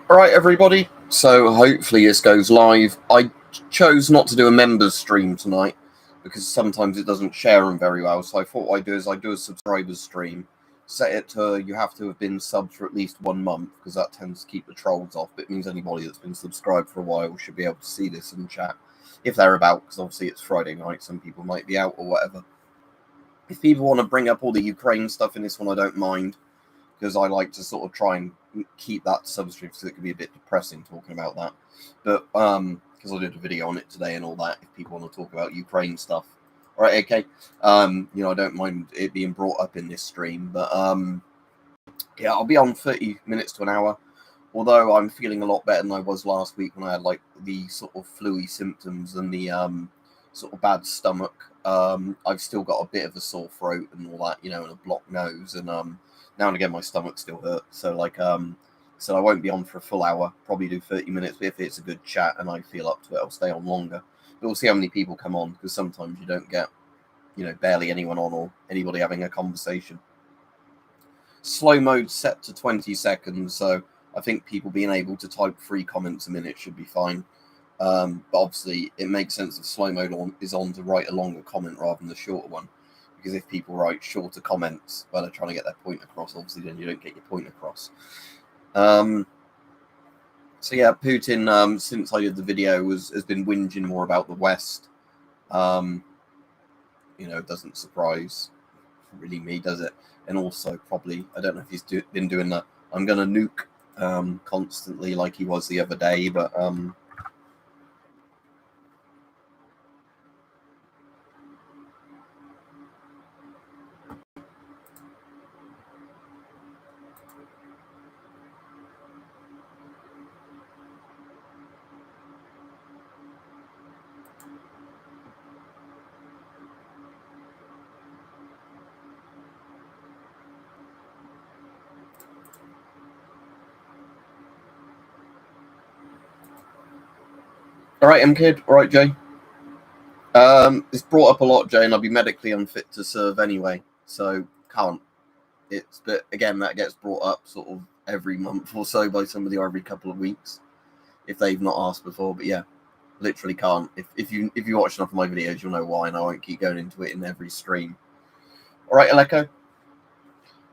Alright, everybody. So hopefully this goes live. I chose not to do a members stream tonight because sometimes it doesn't share them very well. So I thought what I'd do is I'd do a subscribers stream. Set it to you have to have been subbed for at least 1 month because that tends to keep the trolls off. But it means anybody that's been subscribed for a while should be able to see this in chat if they're about, because obviously it's Friday night. Some people might be out or whatever. If people want to bring up all the Ukraine stuff in this one, I don't mind, because I like to sort of try and keep that substream because it can be a bit depressing talking about that. But because I did a video on it today and all that, if people want to talk about Ukraine stuff. All right, okay. I don't mind it being brought up in this stream, but yeah, I'll be on 30 minutes to an hour. Although I'm feeling a lot better than I was last week when I had like the sort of flu-y symptoms and the sort of bad stomach. I've still got a bit of a sore throat and all that, and a blocked nose, and now and again my stomach still hurts. So so I won't be on for a full hour. Probably do 30 minutes. But if it's a good chat and I feel up to it, I'll stay on longer. But we'll see how many people come on, because sometimes you don't get, barely anyone on or anybody having a conversation. Slow mode set to 20 seconds, so I think people being able to type 3 comments a minute should be fine. But obviously, it makes sense if slow mode is on to write a longer comment rather than the shorter one. Because if people write shorter comments while they're trying to get their point across, obviously then you don't get your point across. So yeah, Putin, since I did the video, has been whinging more about the West. It doesn't surprise really me, does it? And also probably, I don't know if he's been doing that. I'm going to nuke constantly like he was the other day, but all right, M-Kid. All right, Jay. It's brought up a lot, Jay, and I'll be medically unfit to serve anyway, so can't. But again, that gets brought up sort of every month or so by somebody, or every couple of weeks, if they've not asked before. But yeah, literally can't. If you watch enough of my videos, you'll know why, and I won't keep going into it in every stream. All right, Aleko.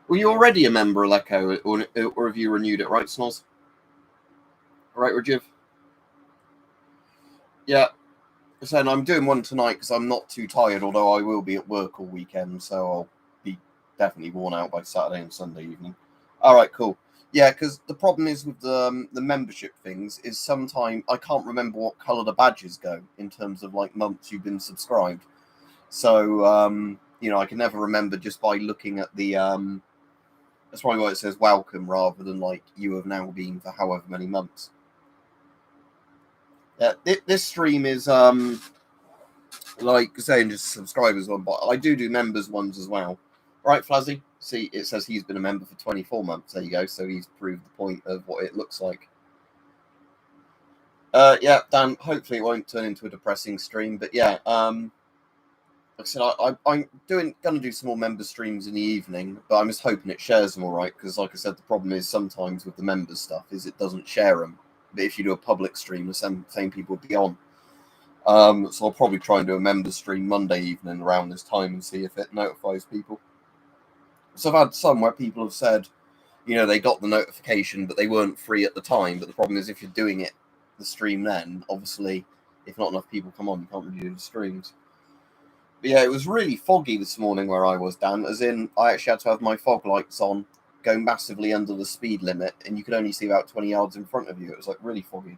Were you already a member, Aleko, or have you renewed it, right, Snoz? All right, Rajiv. Yeah. So I'm doing one tonight because I'm not too tired, although I will be at work all weekend, so I'll be definitely worn out by Saturday and Sunday evening. All right, cool. Yeah, because the problem is with the membership things is sometimes I can't remember what colour the badges go in terms of like months you've been subscribed. So I can never remember just by looking at the that's probably why it says welcome rather than like you have now been for however many months. Yeah, this stream is like saying just subscribers one, but I do members ones as well. Right, Flazzy? See, it says he's been a member for 24 months. There you go. So he's proved the point of what it looks like. Yeah, Dan, hopefully it won't turn into a depressing stream. But yeah, like I said, I'm going to do some more member streams in the evening, but I'm just hoping it shares them all right. Because like I said, the problem is sometimes with the members stuff is it doesn't share them. But if you do a public stream, the same people would be on. So I'll probably try and do a member stream Monday evening around this time and see if it notifies people. So I've had some where people have said, they got the notification, but they weren't free at the time. But the problem is if you're doing the stream then, obviously, if not enough people come on, you can't really do the streams. But yeah, it was really foggy this morning where I was, Dan, as in I actually had to have my fog lights on, go massively under the speed limit, and you could only see about 20 yards in front of you. It was like really foggy.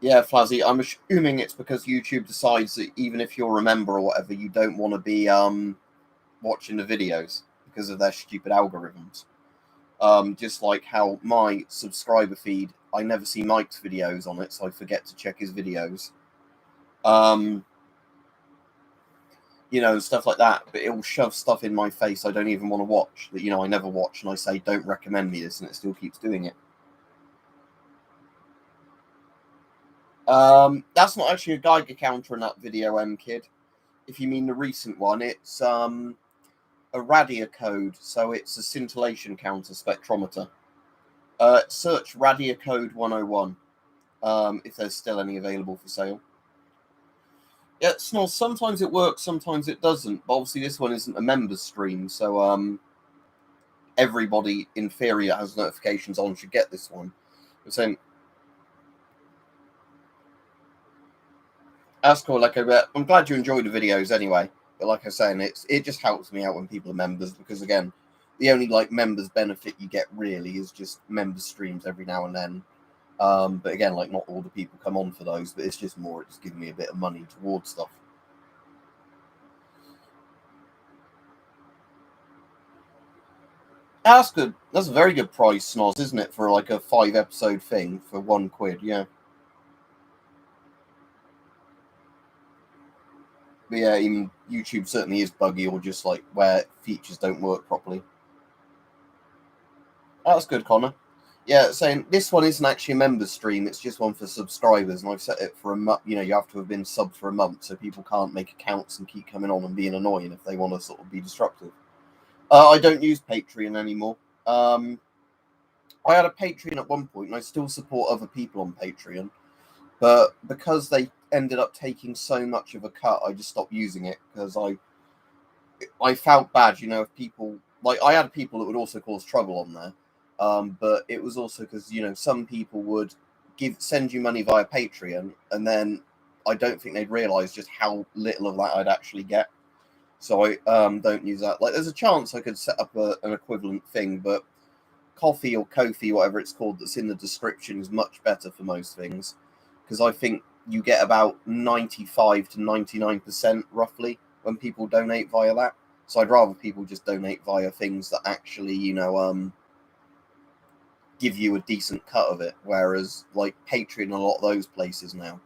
Yeah, Flazzy, I'm assuming it's because YouTube decides that even if you're a member or whatever, you don't want to be watching the videos because of their stupid algorithms. Just like how my subscriber feed, I never see Mike's videos on it, so I forget to check his videos. Stuff like that. But it will shove stuff in my face I don't even want to watch, that, I never watch, and I say, don't recommend me this, and it still keeps doing it. That's not actually a Geiger counter in that video, M-Kid. If you mean the recent one, it's a Radia code, so it's a scintillation counter spectrometer. Search Radia Code 101 if there's still any available for sale. Yeah, Snor, sometimes it works, sometimes it doesn't. But obviously this one isn't a members stream, so everybody in theory that has notifications on should get this one. So that's cool. Like I'm glad you enjoyed the videos anyway. But like I was saying, it just helps me out when people are members, because again, the only like members benefit you get really is just members streams every now and then. But again, like not all the people come on for those, but it's just more, it's giving me a bit of money towards stuff. That's good. That's a very good price, Snoz, isn't it, for like a 5-episode thing for £1? Yeah. But yeah, even YouTube certainly is buggy, or just like where features don't work properly. That's good, Connor. Yeah, saying this one isn't actually a members stream, it's just one for subscribers, and I've set it for a month. You know, you have to have been subbed for a month, so people can't make accounts and keep coming on and being annoying if they want to sort of be disruptive. I don't use Patreon anymore. I had a Patreon at one point, and I still support other people on Patreon, but because they ended up taking so much of a cut, I just stopped using it, because I felt bad, you know, if people, like, I had people that would also cause trouble on there, but it was also because, you know, some people would send you money via Patreon, and then I don't think they'd realise just how little of that I'd actually get. So I don't use that. Like, there's a chance I could set up an equivalent thing, but Coffee or Ko-fi, whatever it's called, that's in the description is much better for most things, because I think you get about 95 to 99% roughly when people donate via that. So I'd rather people just donate via things that actually, you know, give you a decent cut of it. Whereas like Patreon, a lot of those places now,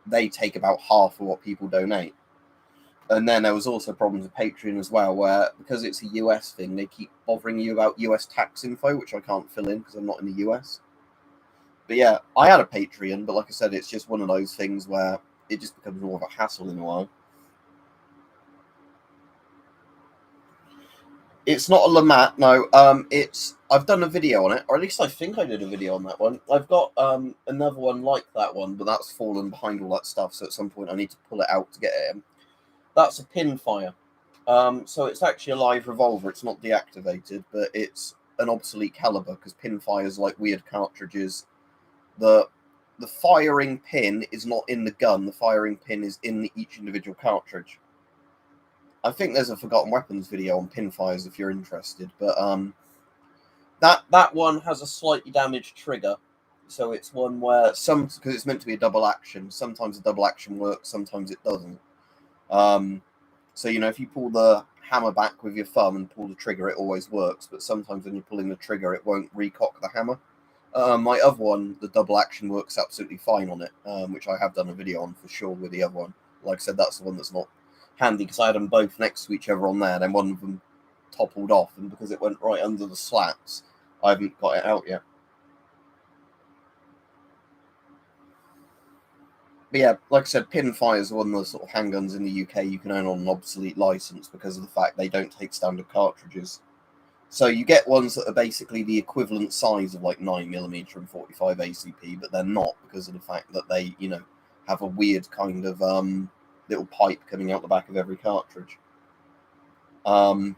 they take about half of what people donate. And then there was also problems with Patreon as well, where because it's a US thing, they keep bothering you about US tax info, which I can't fill in because I'm not in the US. But yeah, I had a Patreon, but like I said, it's just one of those things where it just becomes more of a hassle in a while. It's not a Lamat, no. I've done a video on it, or at least I think I did a video on that one. I've got another one like that one, but that's fallen behind all that stuff, so at some point I need to pull it out to get it in. That's a pinfire. So it's actually a live revolver. It's not deactivated, but it's an obsolete caliber because pinfires like weird cartridges. The firing pin is not in the gun. The firing pin is in each individual cartridge. I think there's a Forgotten Weapons video on pinfires if you're interested, but that one has a slightly damaged trigger. So it's one where because it's meant to be a double action. Sometimes a double action works, sometimes it doesn't. So, you know, if you pull the hammer back with your thumb and pull the trigger, it always works. But sometimes when you're pulling the trigger, it won't recock the hammer. My other one, the double action, works absolutely fine on it, which I have done a video on for sure with the other one. Like I said, that's the one that's not handy because I had them both next to each other on there. Then one of them toppled off, and because it went right under the slats, I haven't got it out yet. But yeah, like I said, pinfires are one of the sort of handguns in the UK you can own on an obsolete license because of the fact they don't take standard cartridges. So you get ones that are basically the equivalent size of like 9mm and 45 ACP, but they're not because of the fact that they, you know, have a weird kind of little pipe coming out the back of every cartridge. Like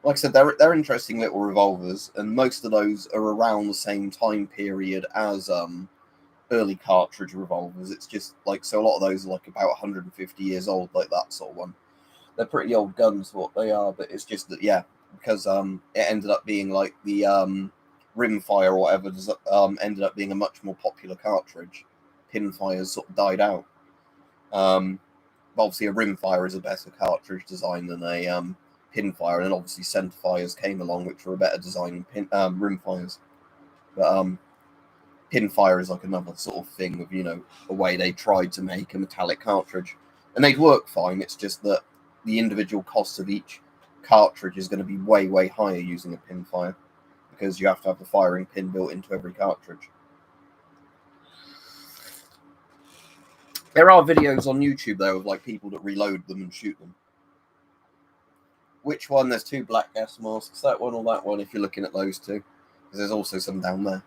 I said, they're interesting little revolvers, and most of those are around the same time period as early cartridge revolvers. It's just like, so a lot of those are like about 150 years old, like that sort of one. They're pretty old guns for what they are, but it's just that, yeah, because it ended up being like the rimfire or whatever ended up being a much more popular cartridge. Pinfires sort of died out. Obviously a rimfire is a better cartridge design than a pinfire, and obviously centerfires came along, which were a better design than rimfires. But pinfire is like another sort of thing of, you know, a way they tried to make a metallic cartridge, and they'd work fine. It's just that the individual cost of each cartridge is going to be way higher using a pinfire because you have to have the firing pin built into every cartridge. There are videos on YouTube though of like people that reload them and shoot them. Which one? There's two black gas masks, that one or that one, if you're looking at those two. because there's also some down there.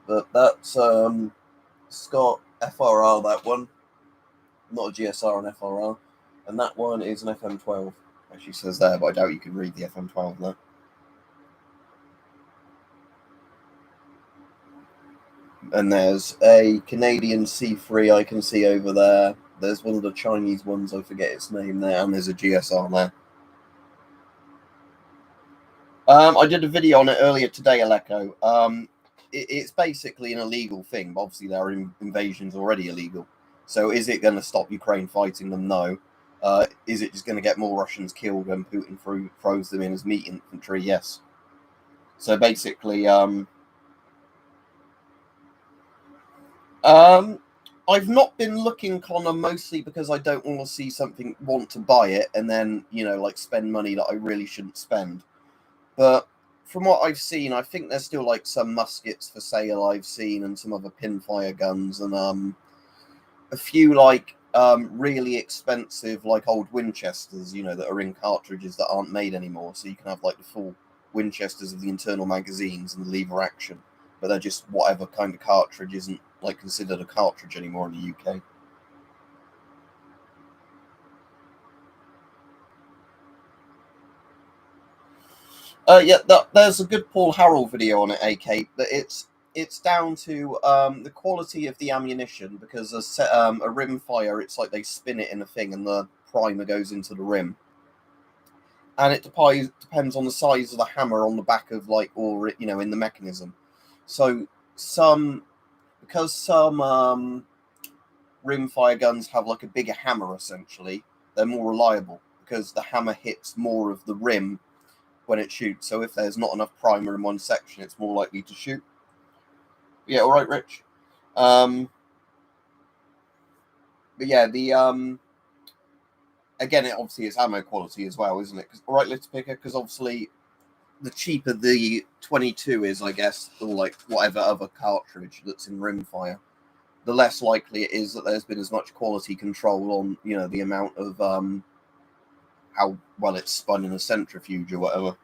But that's Scott FRR, that one, not a GSR, an FRR, and that one is an FM12. Actually says there, but I doubt you can read the FM12 there. And there's a Canadian C3 I can see over there. There's one of the Chinese ones, I forget its name there, and there's a GSR there. I did a video on it earlier today, Aleko. It's basically an illegal thing, but obviously their invasion's already illegal. So is it going to stop Ukraine fighting them? No. Is it just going to get more Russians killed when Putin throws them in as meat infantry? Yes. So basically, I've not been looking, Connor, mostly because I don't want to buy it and then, like spend money that I really shouldn't spend. But from what I've seen, I think there's still like some muskets for sale I've seen and some other pinfire guns and a few like really expensive like old Winchesters, that are in cartridges that aren't made anymore. So you can have like the full Winchesters of the internal magazines and the lever action, but they're just whatever kind of cartridge isn't like considered a cartridge anymore in the UK. There's a good Paul Harrell video on it, AK, but it's down to the quality of the ammunition, because a rim fire, it's like they spin it in a thing and the primer goes into the rim, and it depends on the size of the hammer on the back of or in the mechanism. So because some rimfire guns have like a bigger hammer, essentially, they're more reliable because the hammer hits more of the rim when it shoots. So if there's not enough primer in one section, it's more likely to shoot. Yeah, all right, Rich. But yeah, the again, it obviously is ammo quality as well, isn't it? All right, Little Picker, because obviously the cheaper the 22 is, I guess, or like whatever other cartridge that's in rimfire, the less likely it is that there's been as much quality control on, the amount of how well it's spun in a centrifuge or whatever.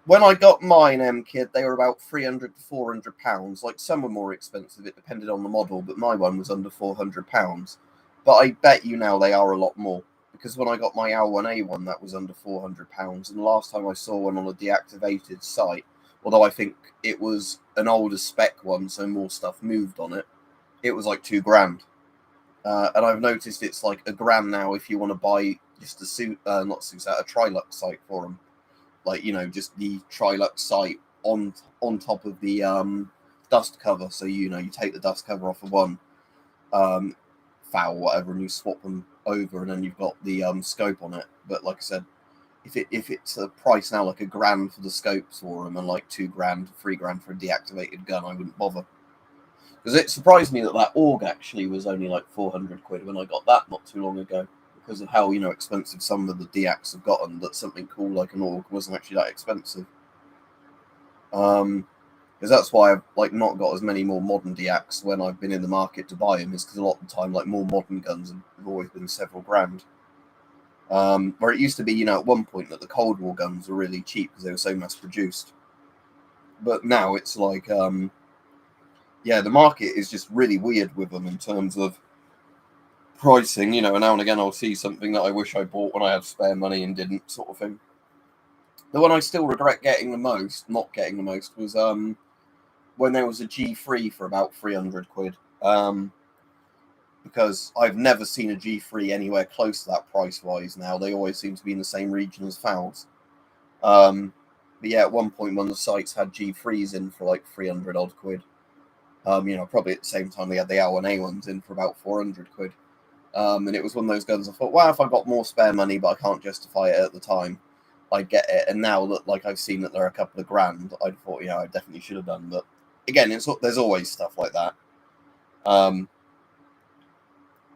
When I got mine, Kid, they were about 300 to 400 pounds. Like, some were more expensive, it depended on the model, but my one was under 400 pounds. But I bet you now they are a lot more, because when I got my L1A1, that was under 400 pounds, and the last time I saw one on a deactivated site, although I think it was an older spec one, so more stuff moved on it, it was like £2,000. And I've noticed it's like £1,000 now if you want to buy just a Trilux sight for them. Like, just the Trilux sight on top of the dust cover. So, you take the dust cover off of one foul, whatever, and you swap them over, and then you've got the scope on it. But like I said, if it's a price now like £1,000 for the scopes for them and like £2,000, £3,000 for a deactivated gun, I wouldn't bother. Because it surprised me that AUG actually was only like 400 quid when I got that not too long ago, because of how expensive some of the deacs have gotten. That something cool like an AUG wasn't actually that expensive. Because that's why I've not got as many more modern deacs when I've been in the market to buy them, is because a lot of the time more modern guns have always been several grand. Where it used to be, at one point that the Cold War guns were really cheap because they were so mass produced. But now it's like, the market is just really weird with them in terms of pricing. And now and again I'll see something that I wish I bought when I had spare money and didn't, sort of thing. The one I still regret not getting the most, was when there was a G3 for about 300 quid. Because I've never seen a G3 anywhere close to that price-wise now. They always seem to be in the same region as FALs. But yeah, at one point one of the sites had G3s in for like 300 odd quid. Probably at the same time they had the L1A ones in for about 400 quid. And it was one of those guns I thought, well, if I got more spare money but I can't justify it at the time, I'd get it. And now that I've seen that there are a couple of grand, I thought, I definitely should have done. But again, there's always stuff like that.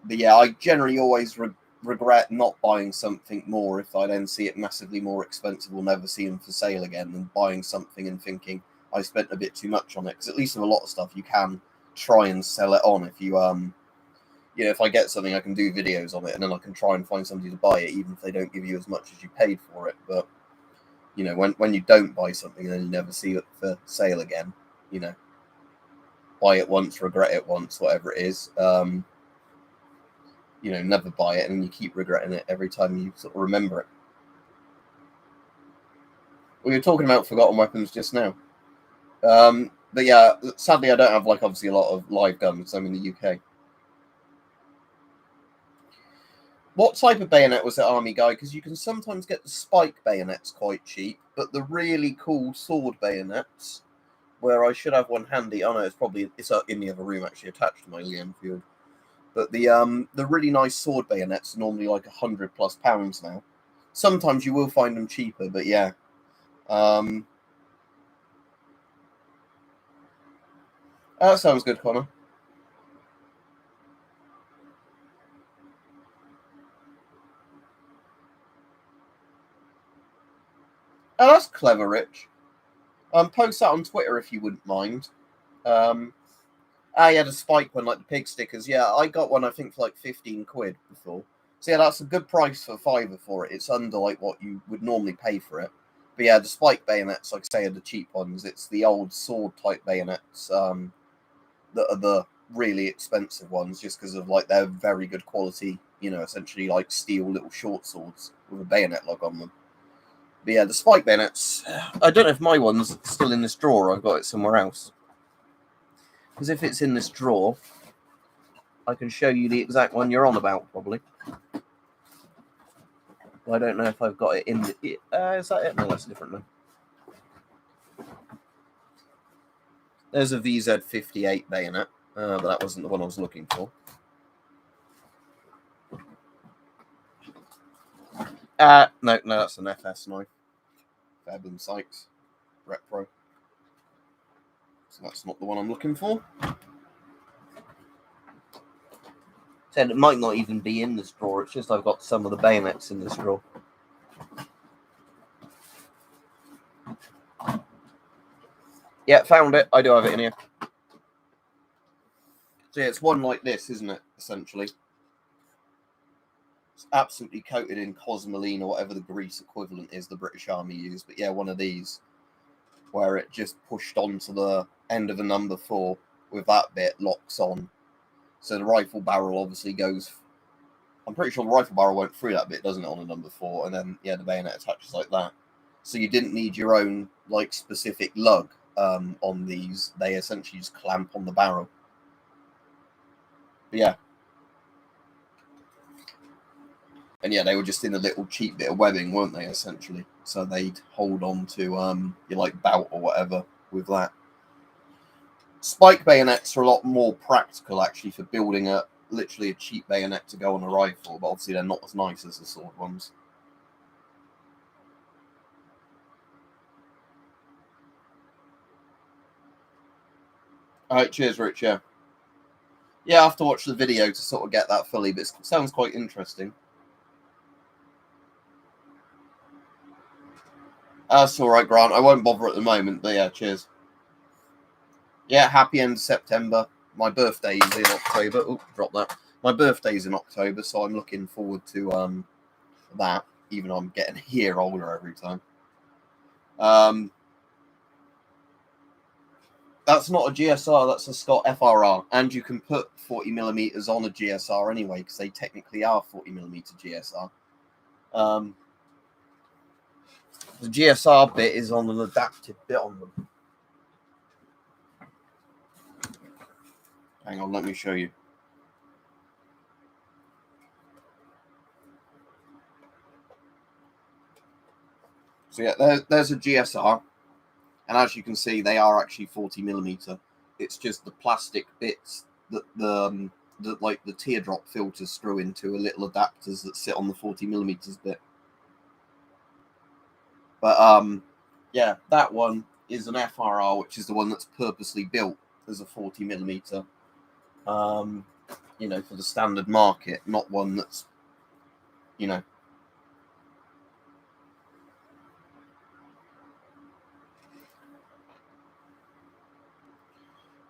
But yeah, I generally always regret not buying something more if I then see it massively more expensive or never see them for sale again, than buying something and thinking I spent a bit too much on it. Because at least with a lot of stuff you can try and sell it on. If you if I get something, I can do videos on it, and then I can try and find somebody to buy it, even if they don't give you as much as you paid for it. But You know, when you don't buy something and then you never see it for sale again, you know, buy it once, regret it once, whatever it is. You know, never buy it and you keep regretting it every time you sort of remember it. We were talking about forgotten weapons just now. But yeah, sadly I don't have, like, obviously a lot of live guns. I'm in the UK. What type of bayonet was it, Army Guy? Because you can sometimes get the spike bayonets quite cheap, but the really cool sword bayonets, where I should have one handy. Oh no, it's in the other room actually, attached to my Lee Enfield. But the really nice sword bayonets are normally like £100+ now. Sometimes you will find them cheaper, but yeah. That sounds good, Connor. Oh, that's clever, Rich. Post that on Twitter if you wouldn't mind. Yeah, the spike one, like the pig stickers. Yeah, I got one, I think, for like 15 quid before. So yeah, that's a good price for £5 for it. It's under like what you would normally pay for it. But yeah, the spike bayonets, like I say, are the cheap ones. It's the old sword type bayonets that are the really expensive ones, just because of like their very good quality. You know, essentially like steel little short swords with a bayonet log on them. But yeah, the spike bayonets. I don't know if my one's still in this drawer. I've got it somewhere else. Because if it's in this drawer, I can show you the exact one you're on about, probably. I don't know if I've got it in the... is that it? No, that's a different one. There's a VZ58 bayonet, but that wasn't the one I was looking for. No, that's an FS knife. Fairbairn Sykes. Repro. So that's not the one I'm looking for. Said it might not even be in this drawer. It's just I've got some of the bayonets in this drawer. Yeah, found it. I do have it in here. So yeah, it's one like this, isn't it, essentially? It's absolutely coated in Cosmoline or whatever the grease equivalent is the British Army use. But yeah, one of these where it just pushed onto the end of a number 4 with that bit locks on. So the rifle barrel obviously goes... I'm pretty sure the rifle barrel went through that bit, doesn't it, on a number 4? And then, yeah, the bayonet attaches like that. So you didn't need your own, like, specific lug on these. They essentially just clamp on the barrel. But yeah. And yeah, they were just in a little cheap bit of webbing, weren't they, essentially? So they'd hold on to your, like, bout or whatever with that. Spike bayonets are a lot more practical, actually, for building literally a cheap bayonet to go on a rifle, but obviously they're not as nice as the sword ones. Alright, cheers, Rich, yeah. Yeah, I have to watch the video to sort of get that fully, but it sounds quite interesting. That's alright, Grant. I won't bother at the moment, but yeah, cheers. Yeah, happy end of September. My birthday is in October. Oh, drop that. My birthday's in October, so I'm looking forward to that, even though I'm getting a year older every time. That's not a GSR, that's a Scott FRR, and you can put 40mm on a GSR anyway, because they technically are 40mm GSR. The GSR bit is on an adapted bit on them. Hang on, let me show you. So yeah, there's a GSR, and as you can see, they are actually 40mm. It's just the plastic bits that the teardrop filters through into are little adapters that sit on the 40mm bit. But yeah, that one is an FRR, which is the one that's purposely built as a 40mm. You know, for the standard market, not one that's, you know.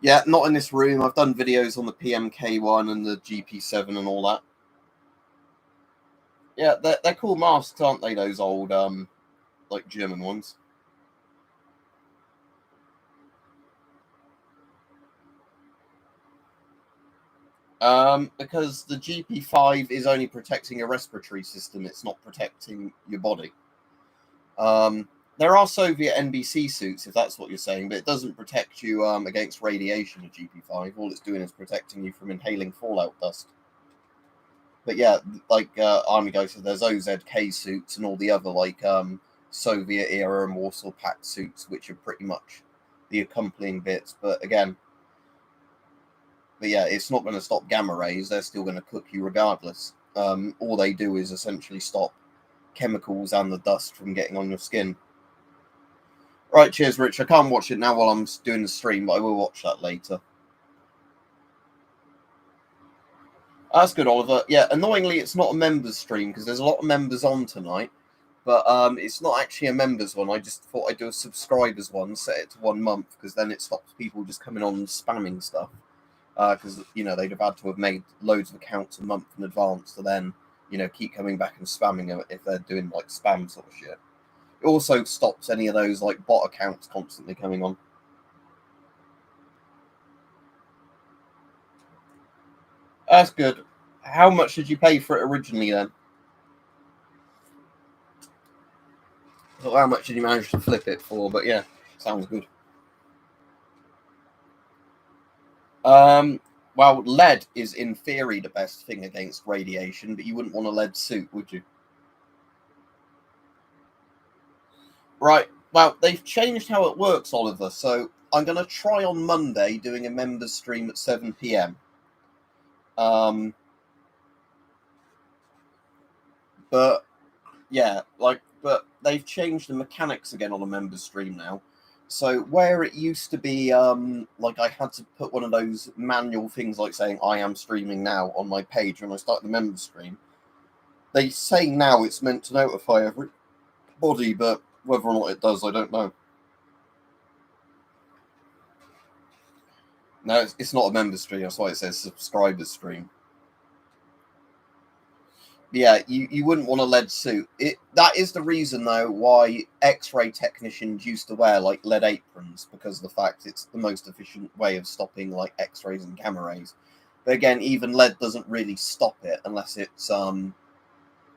Yeah, not in this room. I've done videos on the PMK one and the GP7 and all that. Yeah, they're cool masks, aren't they? Those old like German ones. Because the GP5 is only protecting your respiratory system, it's not protecting your body. There are Soviet NBC suits, if that's what you're saying, but it doesn't protect you against radiation, a GP5. All it's doing is protecting you from inhaling fallout dust. But yeah, like Army Guy said, there's OZK suits and all the other like Soviet era and Warsaw Pact suits, which are pretty much the accompanying bits. But yeah, it's not going to stop gamma rays. They're still going to cook you regardless. All they do is essentially stop chemicals and the dust from getting on your skin. Right, cheers, Rich. I can't watch it now while I'm doing the stream, but I will watch that later. That's good, Oliver. Yeah, annoyingly, it's not a members stream because there's a lot of members on tonight, but it's not actually a members one. I just thought I'd do a subscribers one, set it to 1 month, because then it stops people just coming on and spamming stuff. Because they'd have had to have made loads of accounts a month in advance to then keep coming back and spamming them if they're doing like spam sort of shit. It also stops any of those like bot accounts constantly coming on. That's good. How much did you pay for it originally then? So how much did you manage to flip it for? But yeah, sounds good. Well, lead is in theory the best thing against radiation, but you wouldn't want a lead suit, would you? Right. Well, they've changed how it works, Oliver. So I'm going to try on Monday doing a members stream at 7 p.m. But yeah, but they've changed the mechanics again on a members stream now. So where it used to be, like I had to put one of those manual things like saying I am streaming now on my page when I start the members stream. They say now it's meant to notify everybody, but whether or not it does, I don't know. No, it's not a member stream. That's why it says subscriber stream. Yeah, you wouldn't want a lead suit. That is the reason though why X-ray technicians used to wear like lead aprons, because of the fact it's the most efficient way of stopping like X-rays and gamma rays. But again, even lead doesn't really stop it unless it's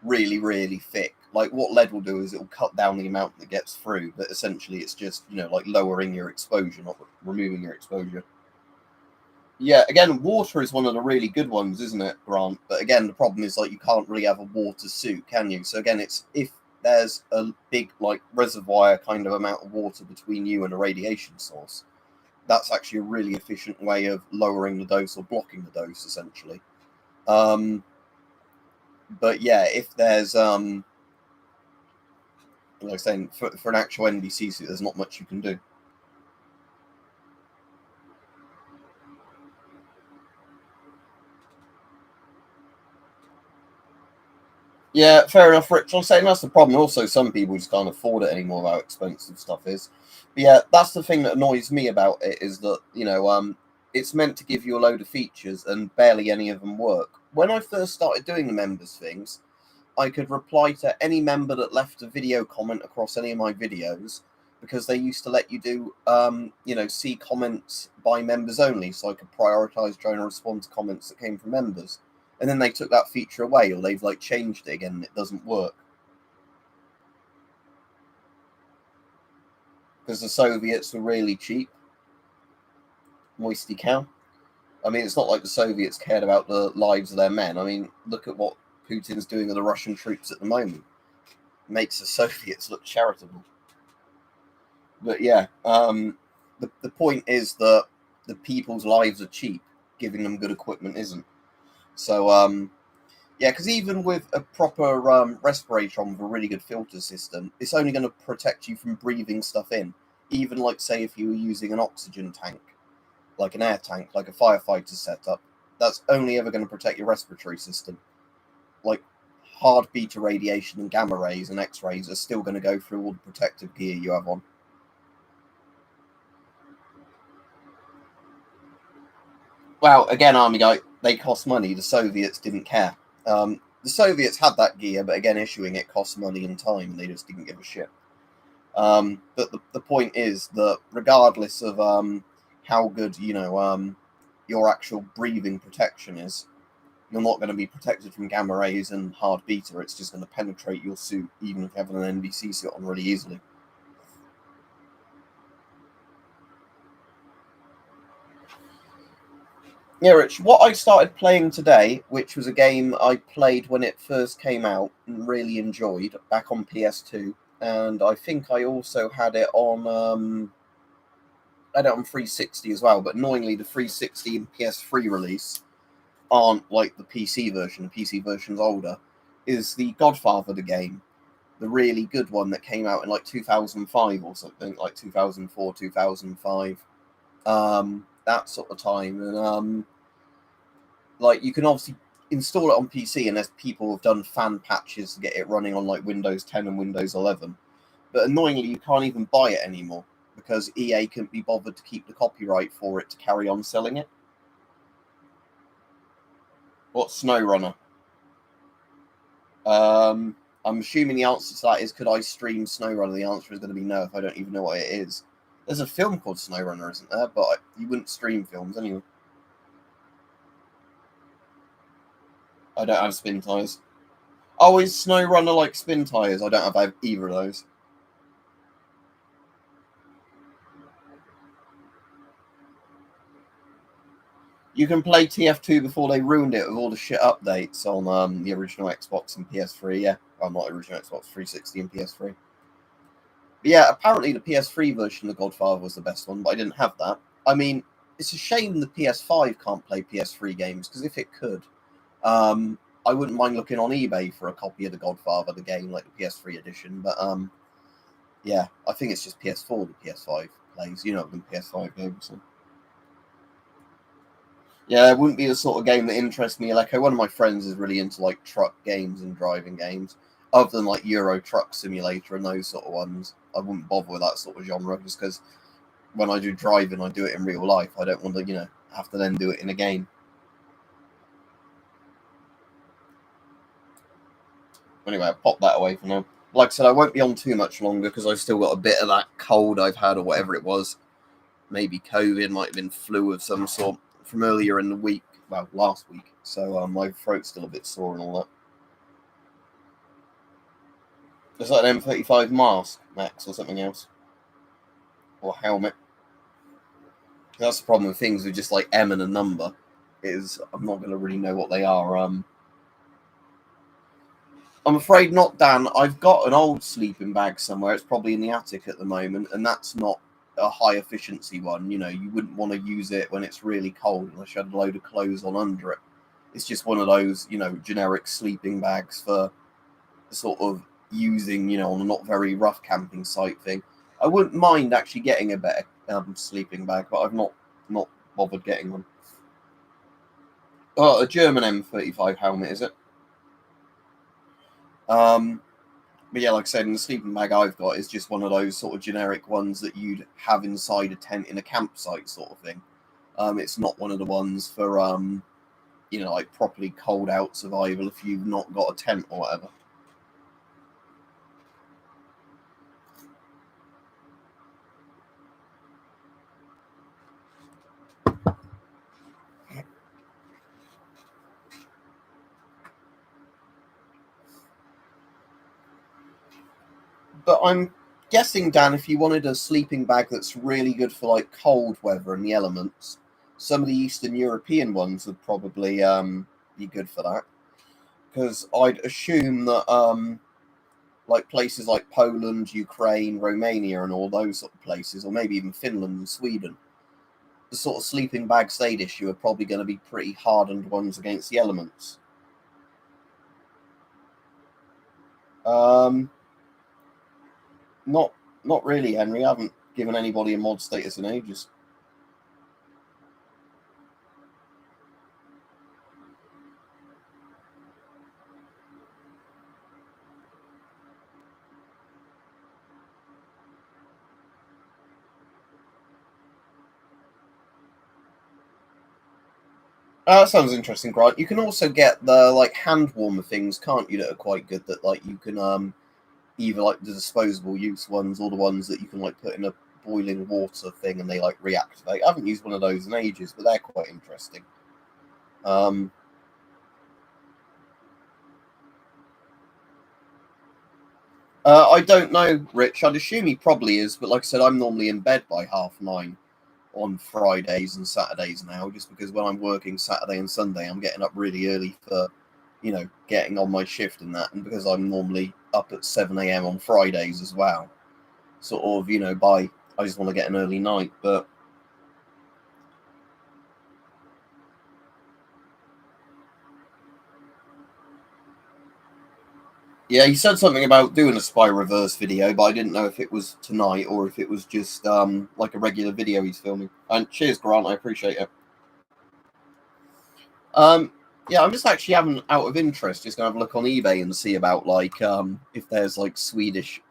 really really thick. Like what lead will do is it will cut down the amount that gets through, but essentially it's just like lowering your exposure, not removing your exposure. Yeah, again, water is one of the really good ones, isn't it, Grant? But again, the problem is like you can't really have a water suit, can you? So again, it's if there's a big like reservoir kind of amount of water between you and a radiation source, that's actually a really efficient way of lowering the dose or blocking the dose, essentially. But yeah, if there's like I was saying, for an actual NBC suit, there's not much you can do. Yeah, fair enough, Rich. I'm saying that's the problem. Also, some people just can't afford it anymore, how expensive stuff is. But yeah, that's the thing that annoys me about it is that, it's meant to give you a load of features and barely any of them work. When I first started doing the members things, I could reply to any member that left a video comment across any of my videos because they used to let you do, see comments by members only. So I could prioritize trying to respond to comments that came from members. And then they took that feature away, or they've like changed it again and it doesn't work. Because the Soviets were really cheap. Moisty cow. I mean, it's not like the Soviets cared about the lives of their men. I mean, look at what Putin's doing with the Russian troops at the moment. It makes the Soviets look charitable. But yeah, the point is that the people's lives are cheap. Giving them good equipment isn't. So, yeah, because even with a proper respirator on with a really good filter system, it's only going to protect you from breathing stuff in. Even like, say, if you were using an oxygen tank, like an air tank, like a firefighter setup, that's only ever going to protect your respiratory system. Like hard beta radiation and gamma rays and X-rays are still going to go through all the protective gear you have on. Well, again, Army Guy, they cost money. The Soviets didn't care. The Soviets had that gear, but again, issuing it cost money and time, and they just didn't give a shit. But the point is that regardless of how good your actual breathing protection is, you're not going to be protected from gamma rays and hard beta. It's just going to penetrate your suit, even if you have an NVC suit on, really easily. Yeah, Rich, what I started playing today, which was a game I played when it first came out and really enjoyed back on PS2, and I think I also had it on 360 as well, but annoyingly the 360 and PS3 release aren't like the PC version. The PC version's older. Is the Godfather the game, the really good one that came out in like 2005 or something, like 2004, 2005, that sort of time. And like you can obviously install it on PC, and there's people who've done fan patches to get it running on like Windows 10 and Windows 11. But annoyingly, you can't even buy it anymore because EA couldn't be bothered to keep the copyright for it to carry on selling it. What's SnowRunner? I'm assuming the answer to that is, could I stream SnowRunner? The answer is going to be no if I don't even know what it is. There's a film called SnowRunner, isn't there? But you wouldn't stream films anyway. I don't have spin tires. Oh, is SnowRunner like spin tires? I don't have either of those. You can play TF2 before they ruined it with all the shit updates on the original Xbox and PS3. Yeah, well, not original Xbox 360 and PS3. But yeah, apparently the PS3 version of Godfather was the best one, but I didn't have that. I mean, it's a shame the PS5 can't play PS3 games, because if it could, I wouldn't mind looking on eBay for a copy of the Godfather, the game, like the PS3 edition. But yeah, I think it's just PS4 the PS5 plays. You know, the PS5 games. So. Yeah, it wouldn't be the sort of game that interests me. Like, one of my friends is really into like truck games and driving games, other than like Euro Truck Simulator and those sort of ones. I wouldn't bother with that sort of genre, just because when I do driving, I do it in real life. I don't want to, have to then do it in a game. Anyway, I'll pop that away for now. Like I said, I won't be on too much longer because I've still got a bit of that cold I've had or whatever it was. Maybe COVID, might have been flu of some sort from earlier in the week. Well, last week. So my throat's still a bit sore and all that. Is that an M35 mask, Max, or something else? Or helmet? That's the problem with things with just like M and a number, is I'm not going to really know what they are. I'm afraid not, Dan. I've got an old sleeping bag somewhere. It's probably in the attic at the moment, and that's not a high efficiency one. You wouldn't want to use it when it's really cold unless you had a load of clothes on under it. It's just one of those, generic sleeping bags for sort of using, on a not very rough camping site thing. I wouldn't mind actually getting a better sleeping bag, but I've not bothered getting one. Oh, a German M35 helmet, is it? But yeah, like I said, in the sleeping bag I've got is just one of those sort of generic ones that you'd have inside a tent in a campsite sort of thing. It's not one of the ones for like properly cold out survival if you've not got a tent or whatever. But I'm guessing, Dan, if you wanted a sleeping bag that's really good for like cold weather and the elements, some of the Eastern European ones would probably be good for that. Because I'd assume that like places like Poland, Ukraine, Romania, and all those sort of places, or maybe even Finland and Sweden, the sort of sleeping bags they'd issue are probably going to be pretty hardened ones against the elements. Um, not really, Henry. I haven't given anybody a mod status in ages. That sounds interesting, Grant. You can also get the like hand warmer things, can't you? That are quite good. That like you can either like the disposable use ones or the ones that you can like put in a boiling water thing and they like reactivate. I haven't used one of those in ages, but they're quite interesting. I don't know, Rich. I'd assume he probably is, but like I said, I'm normally in bed by 9:30 on Fridays and Saturdays now, just because when I'm working Saturday and Sunday, I'm getting up really early for, getting on my shift and that, and because I'm normally up at 7 a.m. on Fridays as well, sort of, I just want to get an early night, but yeah, he said something about doing a spy reverse video, but I didn't know if it was tonight or if it was just like a regular video he's filming. And cheers, Grant, I appreciate it. Yeah, I'm just actually having, out of interest, just gonna have a look on eBay and see about like if there's like Swedish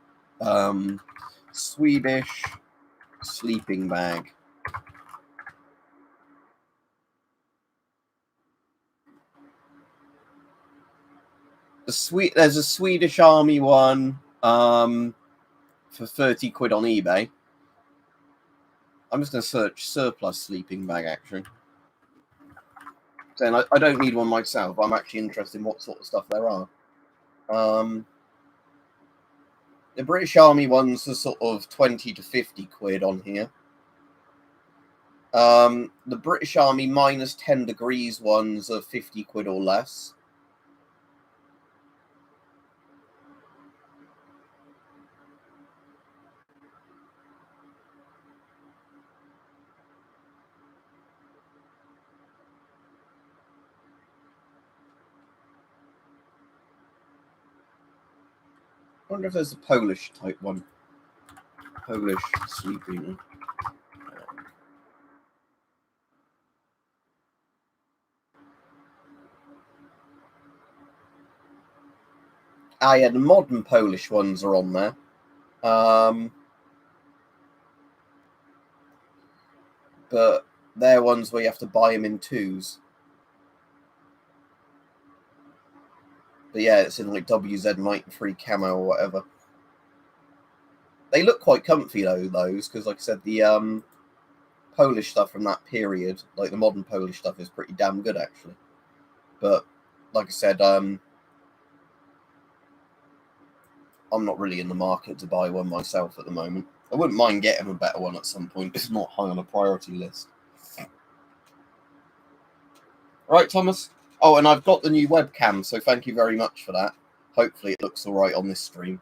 sleeping bag. There's a Swedish Army one for 30 quid on eBay. I'm just gonna search surplus sleeping bag actually. Saying I don't need one myself. I'm actually interested in what sort of stuff there are. The British Army ones are sort of 20 to 50 quid on here. The British Army minus 10 degrees ones are 50 quid or less. I wonder if there's a Polish type one. Polish sleeping. Yeah, the modern Polish ones are on there. But they're ones where you have to buy them in twos. But yeah, it's in like WZ93 camo or whatever. They look quite comfy though, those, because like I said, the Polish stuff from that period, like the modern Polish stuff, is pretty damn good actually. But like I said, I'm not really in the market to buy one myself at the moment. I wouldn't mind getting a better one at some point. It's not high on a priority list. Right, Thomas? Oh, and I've got the new webcam, so thank you very much for that. Hopefully it looks all right on this stream.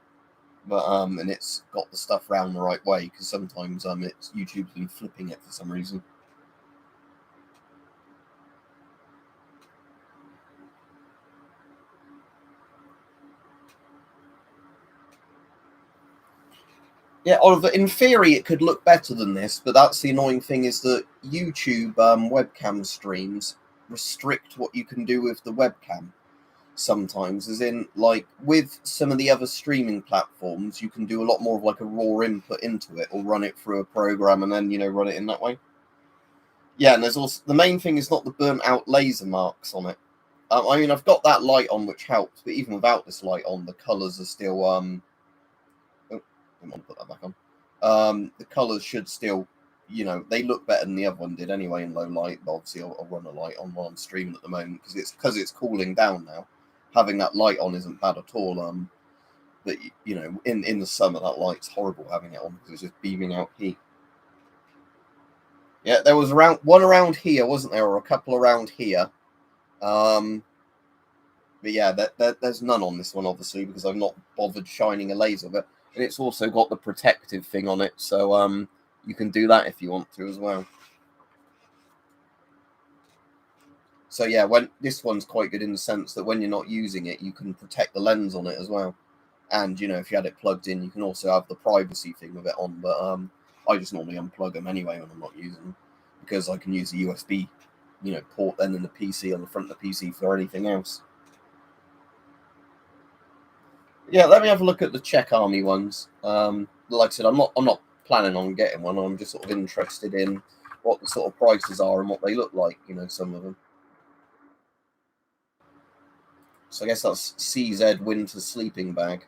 But and it's got the stuff round the right way, because sometimes it's YouTube's been flipping it for some reason. Yeah, Oliver, in theory it could look better than this, but that's the annoying thing, is that YouTube webcam streams restrict what you can do with the webcam sometimes, as in, like, with some of the other streaming platforms, you can do a lot more of like a raw input into it, or run it through a program and then, run it in that way. Yeah, and there's also, the main thing is not the burnt out laser marks on it. I mean, I've got that light on, which helps, but even without this light on, the colours are still oh, I want to put that back on. The colours should still, they look better than the other one did anyway in low light. But obviously, I'll run a light on while I'm streaming at the moment, because it's cooling down now. Having that light on isn't bad at all. But in the summer, that light's horrible having it on, because it's just beaming out heat. Yeah, there was one around here, wasn't there, or a couple around here. But yeah, there's none on this one, obviously, because I've not bothered shining a laser. But and it's also got the protective thing on it, so you can do that if you want to as well. So yeah, when this one's quite good in the sense that when you're not using it, you can protect the lens on it as well. And if you had it plugged in, you can also have the privacy thing with it on. But I just normally unplug them anyway when I'm not using them, because I can use the USB, port then in the PC on the front of the PC for anything else. Yeah, let me have a look at the Czech Army ones. Like I said, I'm not planning on getting one. I'm just sort of interested in what the sort of prices are and what they look like. Some of them. So I guess that's CZ Winter Sleeping Bag.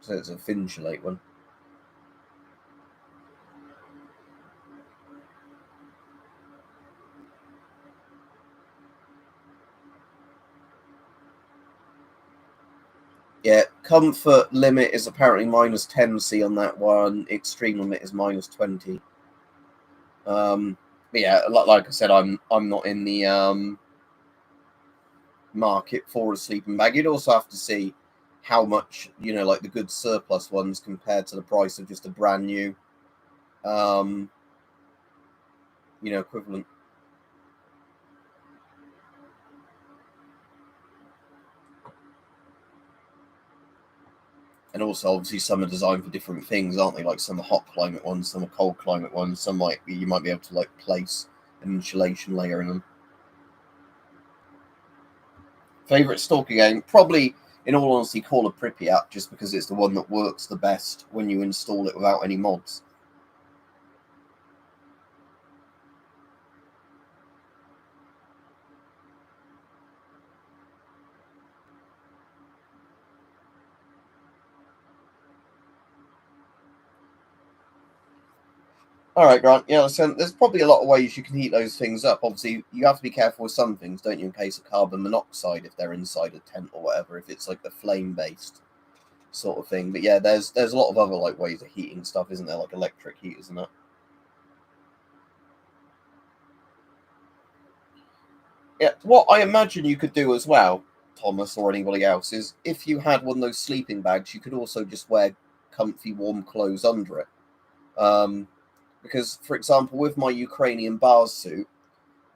So it's a Finchulate one. Yeah, comfort limit is apparently minus 10C on that one. Extreme limit is minus 20. But yeah, like I said, I'm not in the market for a sleeping bag. You'd also have to see how much, like the good surplus ones compared to the price of just a brand new, equivalent. And also, obviously, some are designed for different things, aren't they? Like some are hot climate ones, some are cold climate ones. Some you might be able to like place an insulation layer in them. Favorite stalker game? Probably, in all honesty, Call of Pripyat, just because it's the one that works the best when you install it without any mods. All right, Grant. Yeah, so there's probably a lot of ways you can heat those things up. Obviously, you have to be careful with some things, don't you, in case of carbon monoxide if they're inside a tent or whatever, if it's like the flame-based sort of thing. But yeah, there's a lot of other like ways of heating stuff, isn't there? Like electric heaters and that. Yeah, what I imagine you could do as well, Thomas or anybody else, is if you had one of those sleeping bags, you could also just wear comfy, warm clothes under it. Because, for example, with my Ukrainian bars suit,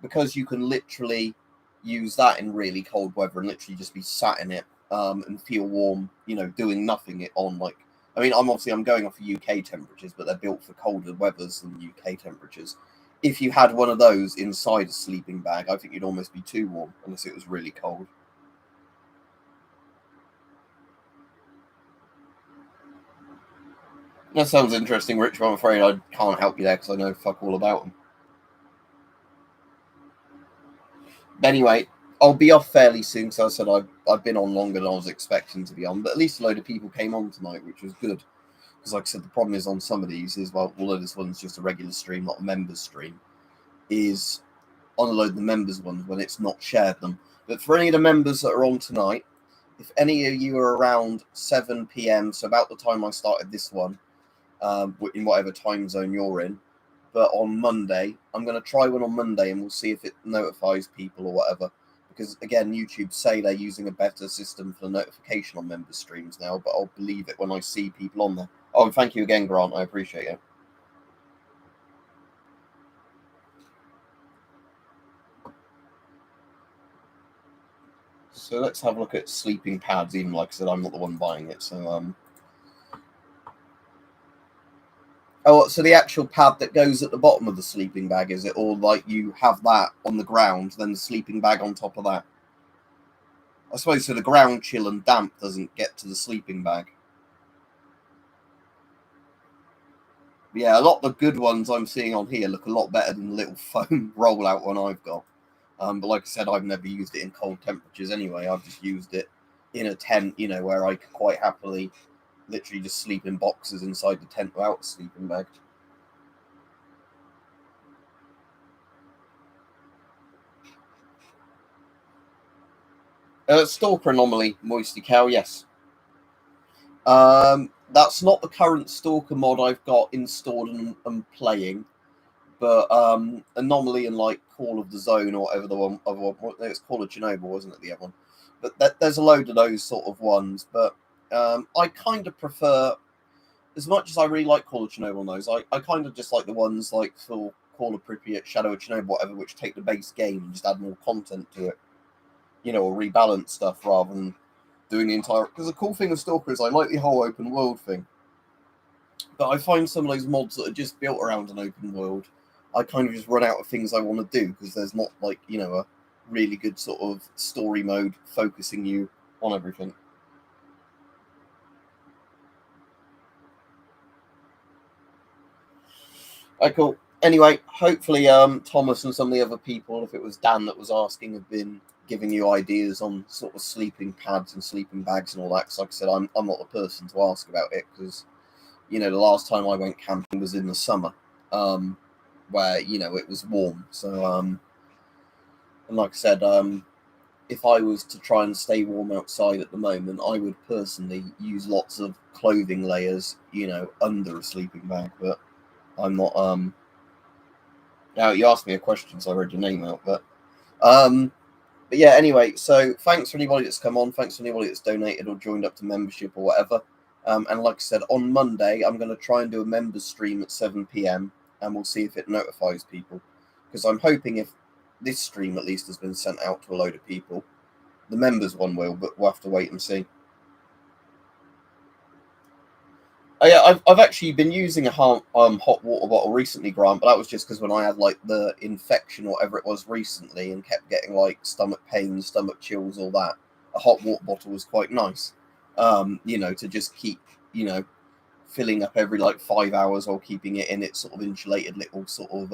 because you can literally use that in really cold weather and literally just be sat in it and feel warm, doing nothing it on like. I mean, I'm going off of UK temperatures, but they're built for colder weathers than UK temperatures. If you had one of those inside a sleeping bag, I think you'd almost be too warm unless it was really cold. That sounds interesting, Rich, but I'm afraid I can't help you there because I know fuck all about them. But anyway, I'll be off fairly soon because I said I've been on longer than I was expecting to be on, but at least a load of people came on tonight, which was good. Because like I said, the problem is on some of these is, well, although this one's just a regular stream, not a members stream, is on a load of the members ones when it's not shared them. But for any of the members that are on tonight, if any of you are around 7 p.m., so about the time I started this one, in whatever time zone you're in, but on Monday, I'm going to try one on Monday and we'll see if it notifies people or whatever. Because again, YouTube say they're using a better system for the notification on member streams now, but I'll believe it when I see people on there. Oh, and thank you again, Grant. I appreciate it. So let's have a look at sleeping pads. Even like I said, I'm not the one buying it. So oh, so the actual pad that goes at the bottom of the sleeping bag, is it? Or like you have that on the ground, then the sleeping bag on top of that? I suppose so the ground chill and damp doesn't get to the sleeping bag. But yeah, a lot of the good ones I'm seeing on here look a lot better than the little foam rollout one I've got. But like I said, I've never used it in cold temperatures anyway. I've just used it in a tent, where I could quite happily literally just sleep in boxes inside the tent without a sleeping bag. Stalker Anomaly, Moisty Cow, yes. That's not the current Stalker mod I've got installed and playing, but Anomaly and like Call of the Zone or whatever the one, other one, it's Call of Chernobyl, wasn't it, the other one? But there's a load of those sort of ones, but I kind of prefer, as much as I really like Call of Chernobyl and those, I kind of just like the ones like for Call of Pripyat, Shadow of Chernobyl, whatever, which take the base game and just add more content to it, or rebalance stuff rather than doing the entire. Because the cool thing with Stalker is I like the whole open world thing, but I find some of those mods that are just built around an open world, I kind of just run out of things I want to do because there's not like a really good sort of story mode focusing you on everything. Cool. Anyway, hopefully Thomas and some of the other people, if it was Dan that was asking, have been giving you ideas on sort of sleeping pads and sleeping bags and all that. Because like I said, I'm not the person to ask about it, because the last time I went camping was in the summer, where it was warm. So and like I said, if I was to try and stay warm outside at the moment, I would personally use lots of clothing layers, under a sleeping bag. But I'm not. Now you asked me a question, so I read your name out. But yeah. Anyway, so thanks for anybody that's come on. Thanks for anybody that's donated or joined up to membership or whatever. And like I said, on Monday I'm going to try and do a members stream at 7 p.m. and we'll see if it notifies people. Because I'm hoping if this stream at least has been sent out to a load of people, the members one will, but we'll have to wait and see. Oh, yeah, I've actually been using a hot water bottle recently, Grant, but that was just because when I had like the infection or whatever it was recently and kept getting like stomach pains, stomach chills, all that, a hot water bottle was quite nice. To just keep, filling up every like 5 hours while keeping it in its sort of insulated little sort of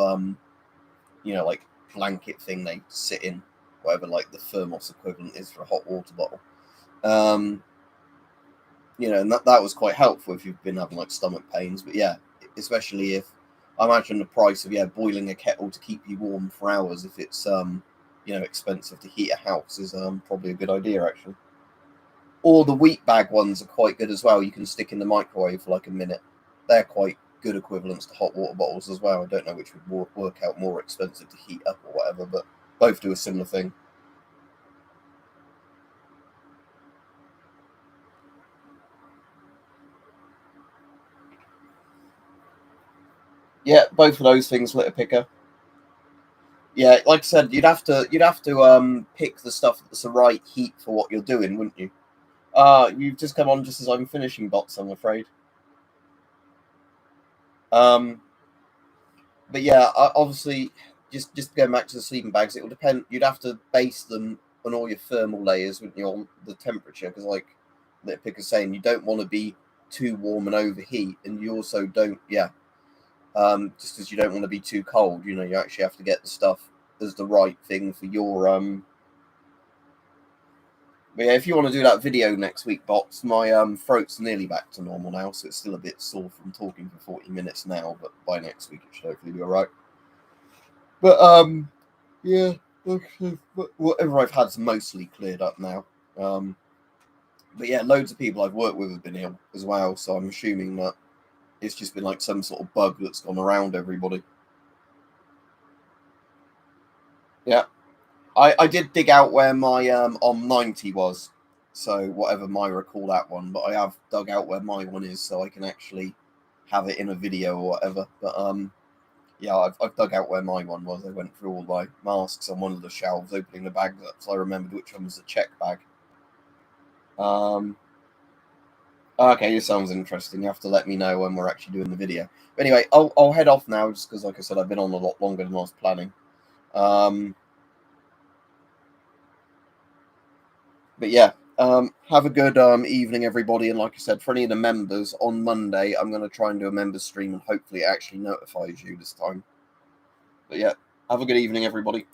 like blanket thing they sit in, whatever like the thermos equivalent is for a hot water bottle. And that was quite helpful if you've been having like stomach pains. But yeah, especially if I imagine the price of boiling a kettle to keep you warm for hours, if it's expensive to heat a house, is probably a good idea actually. Or the wheat bag ones are quite good as well. You can stick in the microwave for like a minute. They're quite good equivalents to hot water bottles as well. I don't know which would work out more expensive to heat up or whatever, but both do a similar thing. Yeah, both of those things litter picker. Yeah, like I said, you'd have to pick the stuff that's the right heat for what you're doing, wouldn't you? You've just come on just as I'm finishing bots, I'm afraid. But yeah, obviously, just going back to the sleeping bags, it would depend. You'd have to base them on all your thermal layers, wouldn't you, on the temperature? Because like the picker's saying, you don't want to be too warm and overheat, and you also don't, just as you don't want to be too cold. You actually have to get the stuff as the right thing for your But yeah, if you want to do that video next week, Bots, my throat's nearly back to normal now, so it's still a bit sore from talking for 40 minutes now, but by next week it should hopefully be alright. But yeah, whatever I've had's mostly cleared up now. But yeah, loads of people I've worked with have been ill as well, so I'm assuming that it's just been like some sort of bug that's gone around everybody. Yeah. I did dig out where my OM90 was, so whatever Myra called that one, but I have dug out where my one is so I can actually have it in a video or whatever. But yeah, I've dug out where my one was. I went through all my masks on one of the shelves, opening the bags up, so I remembered which one was the check bag. Okay, this sounds interesting. You have to let me know when we're actually doing the video. But anyway, I'll head off now, just because, like I said, I've been on a lot longer than I was planning. But yeah, have a good evening, everybody. And like I said, for any of the members, on Monday, I'm going to try and do a members stream, and hopefully it actually notifies you this time. But yeah, have a good evening, everybody.